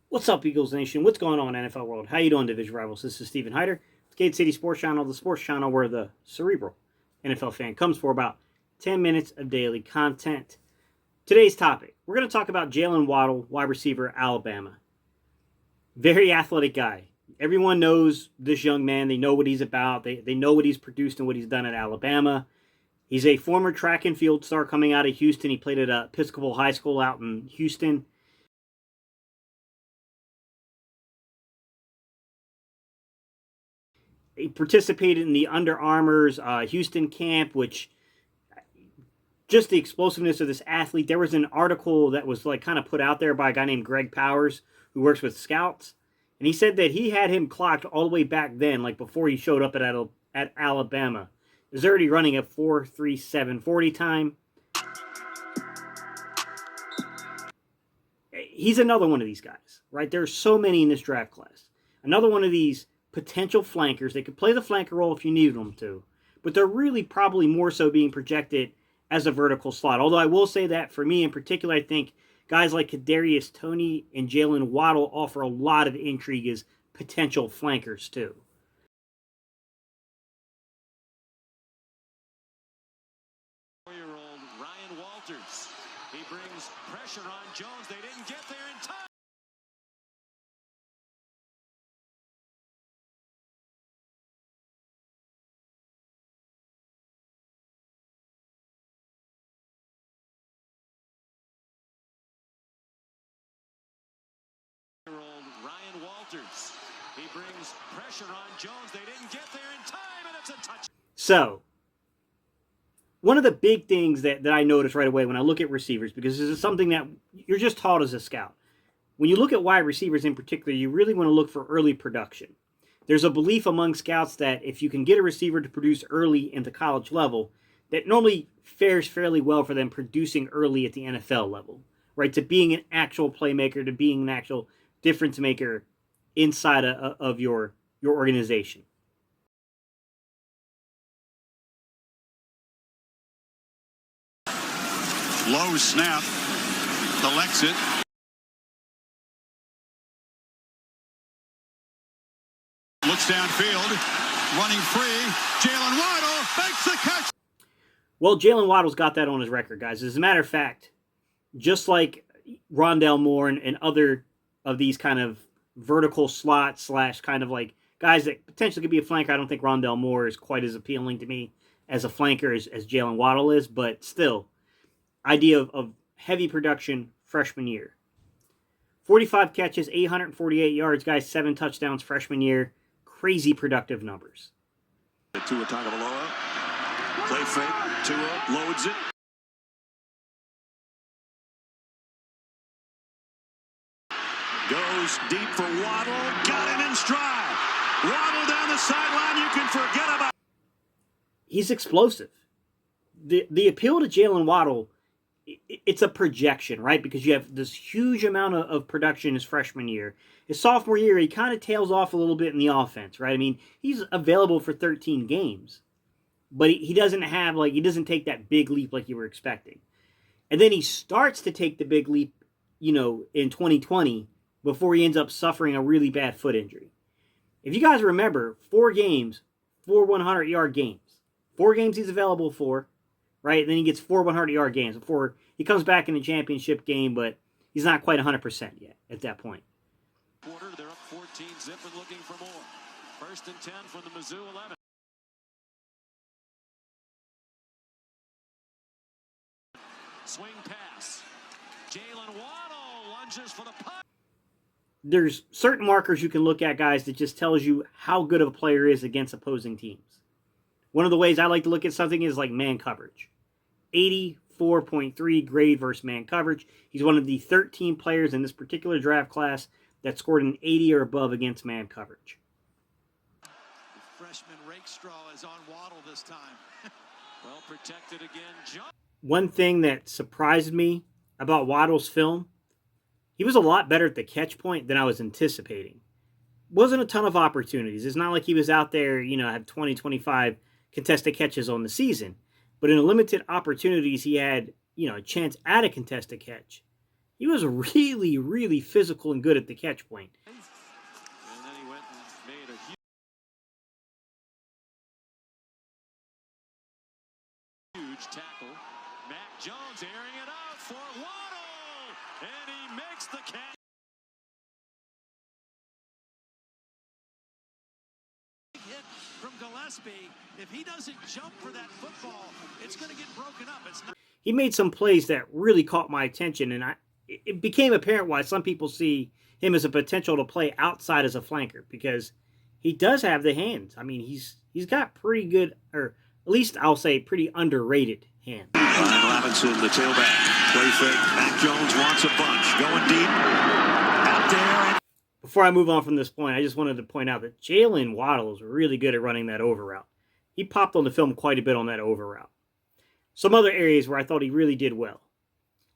What's up, Eagles Nation? What's going on, NFL world? How you doing, Division Rivals? This is Stephen Hyder, Gate City Sports Channel, the sports channel where the cerebral NFL fan comes for about 10 minutes of daily content. Today's topic, we're going to talk about Jaylen Waddle, wide receiver, Alabama. Very athletic guy. Everyone knows this young man. They know what he's about. They know what he's produced and what he's done at Alabama. He's a former track and field star coming out of Houston. He played at Episcopal High School out in Houston. He participated in the Under Armour's Houston camp, which just the explosiveness of this athlete. There was an article that was like kind of put out there by a guy named Greg Powers, who works with scouts, and he said that he had him clocked all the way back then, like before he showed up at Alabama. He was already running a 4.37 40 time. He's another one of these guys, right? There's so many in this draft class. Another one of these potential flankers. They could play the flanker role if you needed them to, but they're really probably more so being projected as a vertical slot. Although I will say that for me in particular, I think guys like Kadarius Toney and Jaylen Waddle offer a lot of intrigue as potential flankers too. Four-year-old Ryan Walters. He brings pressure on Jones. They didn't get there in time. Ryan Walters. He brings pressure on Jones. They didn't get there in time, and it's a touch. So, one of the big things that I notice right away when I look at receivers, because this is something that you're just taught as a scout. When you look at wide receivers in particular, you really want to look for early production. There's a belief among scouts that if you can get a receiver to produce early in the college level, that normally fares fairly well for them producing early at the NFL level, right? To being an actual playmaker, to being an actual difference maker inside of your organization. Low snap, collects it. Looks downfield, running free. Jaylen Waddle makes the catch. Well, Jaylen Waddle's got that on his record, guys. As a matter of fact, just like Rondale Moore and other of these kind of vertical slot / kind of like guys that potentially could be a flanker, I don't think Rondale Moore is quite as appealing to me as a flanker as Jaylen Waddle is, but still, idea of heavy production freshman year. 45 catches, 848 yards, guys, 7 touchdowns freshman year. Crazy productive numbers. Tua Tagovailoa, play fake, Tua loads it. Goes deep for Waddle, got him in stride. Waddle down the sideline, you can forget about. He's explosive. The appeal to Jaylen Waddle, it's a projection, right? Because you have this huge amount of production his freshman year. His sophomore year, he kind of tails off a little bit in the offense, right? I mean, he's available for 13 games, but he doesn't have, like, he doesn't take that big leap like you were expecting. And then he starts to take the big leap, in 2020 before he ends up suffering a really bad foot injury. If you guys remember, 4 games, 4 100-yard games. 4 games he's available for, right? And then he gets 4 100-yard games before he comes back in the championship game, but he's not quite 100% yet at that point. Quarter, they're up 14 zip and looking for more. 1st and 10 from the Mizzou 11. Swing pass. Jaylen Waddle lunges for the punt. There's certain markers you can look at, guys, that just tells you how good of a player is against opposing teams. One of the ways I like to look at something is like man coverage. 84.3 grade versus man coverage. He's one of the 13 players in this particular draft class that scored an 80 or above against man coverage. The freshman Rakestraw is on Waddle this time. Well protected again. One thing that surprised me about Waddle's film, he was a lot better at the catch point than I was anticipating. Wasn't a ton of opportunities. It's not like he was out there, had 20, 25 contested catches on the season. But in limited opportunities, he had, a chance at a contested catch. he was really, really physical and good at the catch point. And then he went and made a huge tackle. Mac Jones airing it out for Waddle, and he makes the catch. Hit from Gillespie. If he doesn't jump for that football, it's going to get broken up. It's not. He made some plays that really caught my attention, and it became apparent why some people see him as a potential to play outside as a flanker, because he does have the hands. I mean, he's got pretty good, or at least I'll say pretty underrated hands. Ryan Robinson, the tailback. Play fake. Mac Jones wants a bunch. Going deep. Out there. Before I move on from this point, I just wanted to point out that Jaylen Waddle is really good at running that over route. He popped on the film quite a bit on that over route. Some other areas where I thought he really did well.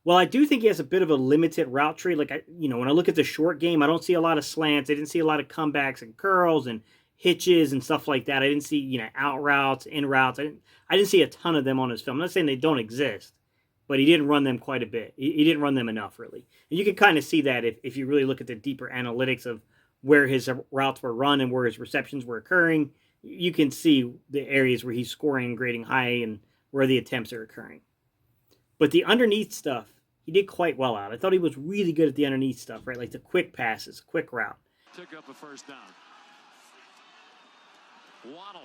Well, I do think he has a bit of a limited route tree. Like, when I look at the short game, I don't see a lot of slants. I didn't see a lot of comebacks and curls and hitches and stuff like that. I didn't see, out routes, in routes. I didn't see a ton of them on his film. I'm not saying they don't exist, but he didn't run them quite a bit. He didn't run them enough, really. And you can kind of see that if you really look at the deeper analytics of where his routes were run and where his receptions were occurring. You can see the areas where he's scoring and grading high and where the attempts are occurring. But the underneath stuff, he did quite well out. I thought he was really good at the underneath stuff, right? Like the quick passes, quick route. Took up a first down. Waddle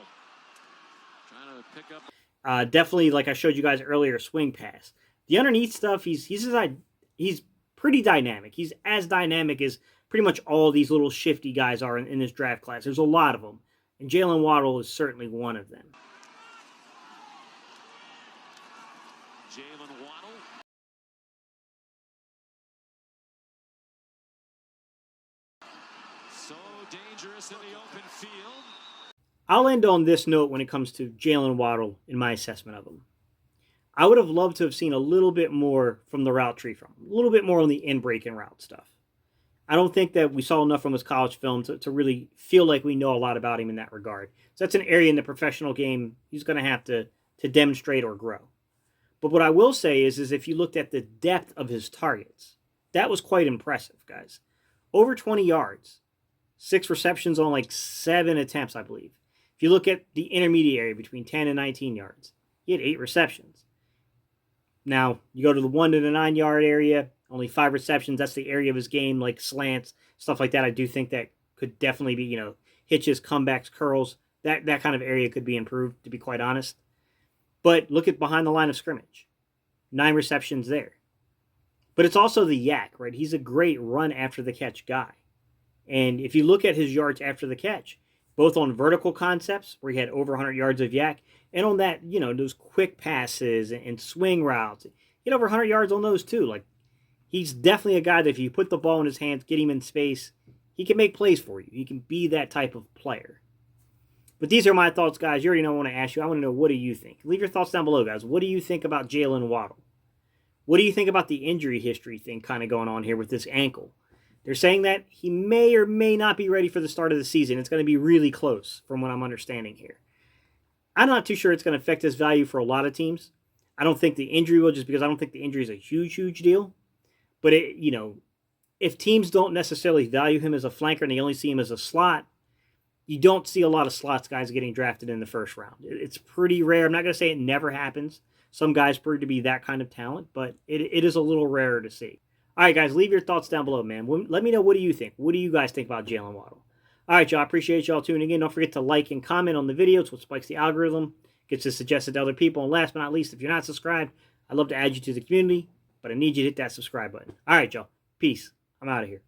trying to pick up. Definitely, like I showed you guys earlier, swing pass. The underneath stuff, he's pretty dynamic. He's as dynamic as pretty much all these little shifty guys are in this draft class. There's a lot of them. And Jaylen Waddle is certainly one of them. Jaylen Waddle. So dangerous in the open field. I'll end on this note when it comes to Jaylen Waddle in my assessment of him. I would have loved to have seen a little bit more from the route tree from him. A little bit more on the in-break and route stuff. I don't think that we saw enough from his college film to really feel like we know a lot about him in that regard. So that's an area in the professional game he's going to have to demonstrate or grow. But what I will say is if you looked at the depth of his targets, that was quite impressive, guys. Over 20 yards, 6 receptions on like 7 attempts, I believe. If you look at the intermediate area between 10 and 19 yards, he had 8 receptions. Now, you go to the 1 to the 9 yard area, only 5 receptions. That's the area of his game, like slants, stuff like that. I do think that could definitely be, hitches, comebacks, curls. That kind of area could be improved, to be quite honest. But look at behind the line of scrimmage. 9 receptions there. But it's also the yak, right? He's a great run after the catch guy. And if you look at his yards after the catch, both on vertical concepts, where he had over 100 yards of yak, and on that, those quick passes and swing routes, he had over 100 yards on those too. Like, he's definitely a guy that if you put the ball in his hands, get him in space, he can make plays for you. He can be that type of player. But these are my thoughts, guys. You already know what I want to ask you. I want to know, what do you think? Leave your thoughts down below, guys. What do you think about Jaylen Waddle? What do you think about the injury history thing kind of going on here with this ankle? They're saying that he may or may not be ready for the start of the season. It's going to be really close from what I'm understanding here. I'm not too sure it's going to affect his value for a lot of teams. I don't think the injury will, just because I don't think the injury is a huge deal. But, if teams don't necessarily value him as a flanker and they only see him as a slot, you don't see a lot of slots guys getting drafted in the first round. It's pretty rare. I'm not going to say it never happens. Some guys prove to be that kind of talent, but it is a little rarer to see. All right, guys, leave your thoughts down below, man. Let me know, what do you think? What do you guys think about Jaylen Waddle? All right, y'all, appreciate y'all tuning in. Don't forget to like and comment on the video. It's what spikes the algorithm, gets us suggested to other people. And last but not least, if you're not subscribed, I'd love to add you to the community, but I need you to hit that subscribe button. All right, y'all, peace. I'm out of here.